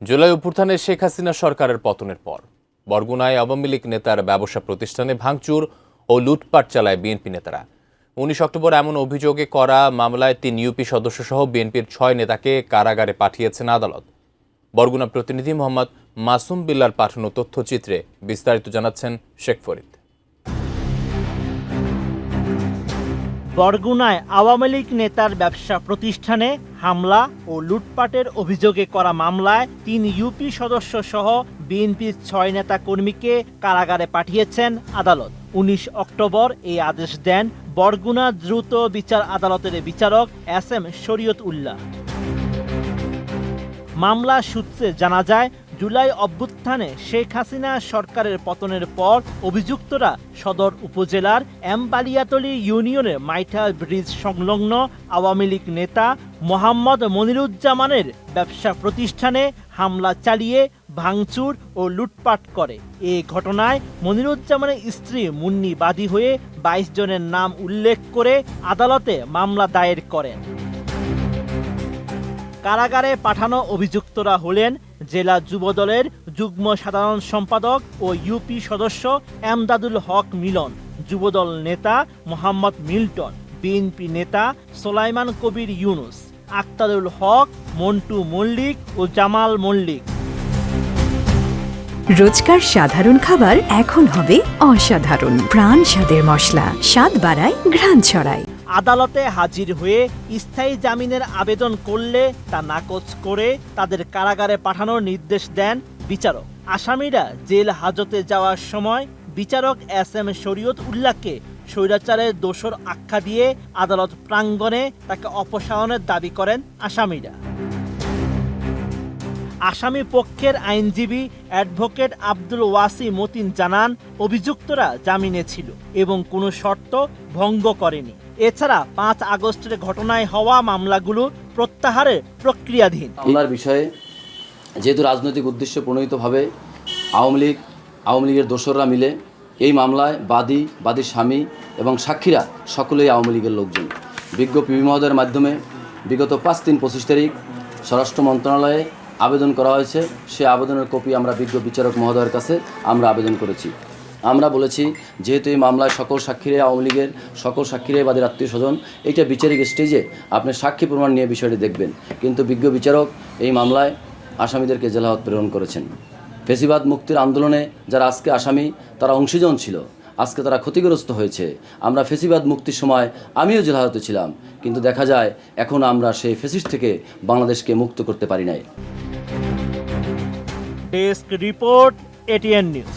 জুলাই অভ্যুত্থানে শেখ হাসিনা সরকারের পতনের পর বরগুনায় আওয়ামী লীগ নেতার ব্যবসা প্রতিষ্ঠানে ভাঙচুর ও লুটপাট চালায় বিএনপি নেতারা। ১৯ অক্টোবর এমন অভিযোগে করা মামলায় ৩ ইউপি সদস্যসহ বিএনপির ৬ নেতাকে কারাগারে পাঠিয়েছেন আদালত। বরগুনা প্রতিনিধি মোহাম্মদ মাসুম বিল্লার পাঠানো তথ্যচিত্রে বিস্তারিত জানাচ্ছেন শেখ ফরিদ। বরগুনায় আওয়ামী লীগ নেতার ব্যবসা প্রতিষ্ঠানে হামলা ও লুটপাটের অভিযোগে করা মামলায় ৩ ইউপি সদস্য সহ বিএনপির ৬ নেতা কর্মীকে কারাগারে পাঠিয়েছেন আদালত। ১৯ অক্টোবর এই আদেশ দেন বরগুনা দ্রুত বিচার আদালতের বিচারক এস.এম. শরীয়ত উল্লাহ। মামলা সূত্রে জানা যায়, জুলাই অভ্যুত্থানে শেখ হাসিনা সরকারের পতনের পর অভিযুক্তরা সদর উপজেলার এমবালিয়াতলী ইউনিয়নের মাইঠা ব্রিজ সংলগ্ন আওয়ামী লীগ নেতা মোহাম্মদ মনিরুজ্জামানের ব্যবসা প্রতিষ্ঠানে হামলা চালিয়ে ভাঙচুর ও লুটপাট করে। এ ঘটনায় মনিরুজ্জামানের স্ত্রী মুন্নি বাদী হয়ে ২২ জনের নাম উল্লেখ করে আদালতে মামলা দায়ের করেন। কারাগারে পাঠানো অভিযুক্তরা হলেন জেলা যুবদলের যুগ্ম সাধারণ সম্পাদক ও ইউপি সদস্য এমদাদুল হক মিলন, যুবদল নেতা মোহাম্মদ মিল্টন, বিএনপি নেতা সোলাইমান কবির ইউনুস, আক্তারুল হক, মন্টু মল্লিক ও জামাল মল্লিক। রোজকার সাধারণ খাবার এখন হবে অসাধারণ। প্রাণ স্বাদের মশলা, স্বাদ বাড়ায়, ঘ্রাণ ছড়ায়। আদালতে হাজির হয়ে স্থায়ী জামিনের আবেদন করলে তা নাকচ করে তাদের কারাগারে পাঠানোর নির্দেশ দেন বিচারক। আসামিরা জেল হাজতে যাওয়ার সময় বিচারক এস.এম. শরীয়ত উল্লাহকে স্বৈরাচারের দোষর আখ্যা দিয়ে আদালত প্রাঙ্গণে তাকে অপসারণের দাবি করেন আসামিরা। আসামি পক্ষের আইনজীবী অ্যাডভোকেট আব্দুল ওয়াসি মতিন জানান, অভিযুক্তরা জামিনে ছিল এবং কোনো শর্ত ভঙ্গ করেনি। এছাড়া ৫ আগস্টের ঘটনায় হওয়া মামলাগুলো প্রত্যাহারের প্রক্রিয়াধীন। মামলার বিষয়ে যেহেতু রাজনৈতিক উদ্দেশ্য প্রণোদিতভাবে আওয়ামী লীগের দোসররা মিলে এই মামলায় বাদীর স্বামী এবং সাক্ষীরা সকলেই আওয়ামী লীগের লোকজন। বিজ্ঞ পিবি মহোদয়ের মাধ্যমে বিগত ৫/৩/২৫ তারিখ স্বরাষ্ট্র মন্ত্রণালয়ে আবেদন করা হয়েছে। সে আবেদনের কপি আমরা বিজ্ঞ বিচারক মহোদয়ের কাছে আমরা আবেদন করেছি। আমরা বলেছি, যেহেতু এই মামলায় সকল সাক্ষীরাই আওয়ামী লীগের, সকল সাক্ষীরাই বাদীর আত্মীয় স্বজন, এইটা বিচারিক স্টেজে আপনি সাক্ষী প্রমাণ নিয়ে বিষয়টি দেখবেন। কিন্তু বিজ্ঞ বিচারক এই মামলায় আসামিদেরকে জেলহাজত প্রেরণ করেছেন। ফেসিবাদ মুক্তির আন্দোলনে যারা আজকে আসামি, তারা অংশীজন ছিল, আজকে তারা ক্ষতিগ্রস্ত হয়েছে। আমরা ফেসিবাদ মুক্তির সময় আমিও জেলহাজতে ছিলাম, কিন্তু দেখা যায় এখন আমরা সেই ফেসিস থেকে বাংলাদেশকে মুক্ত করতে পারি নাই। Desk report, ATN news.